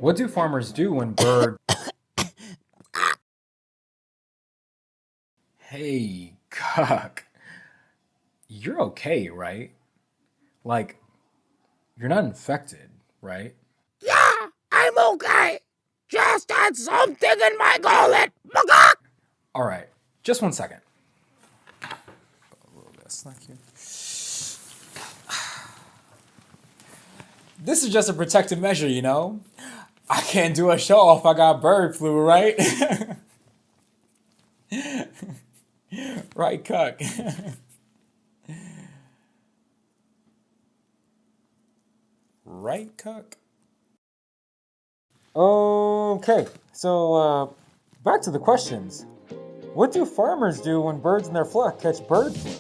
What do farmers do when bird... Hey, Cuck. You're okay, right? Like, you're not infected, right? Yeah, I'm okay. Just had something in my gullet. Magok! Alright, just 1 second. A little bit of slack here. This is just a protective measure, you know? I can't do a show if I got bird flu, right? Right, Cuck. Right, Cuck? Okay, so back to the questions. What do farmers do when birds in their flock catch bird flu?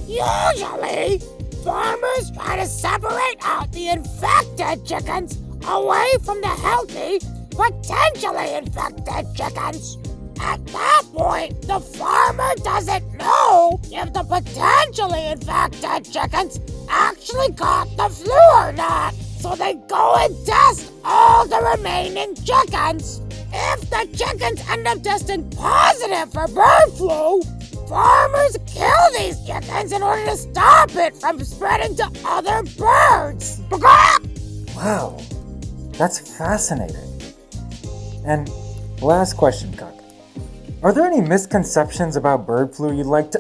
Usually, farmers try to separate out the infected chickens away from the healthy, potentially infected chickens. At that point, the farmer doesn't know if the potentially infected chickens actually caught the flu or not. So they go and test all the remaining chickens. If the chickens end up testing positive for bird flu, farmers kill these chickens in order to stop it from spreading to other birds. Wow, that's fascinating. And last question, Cuck. Are there any misconceptions about bird flu you'd like to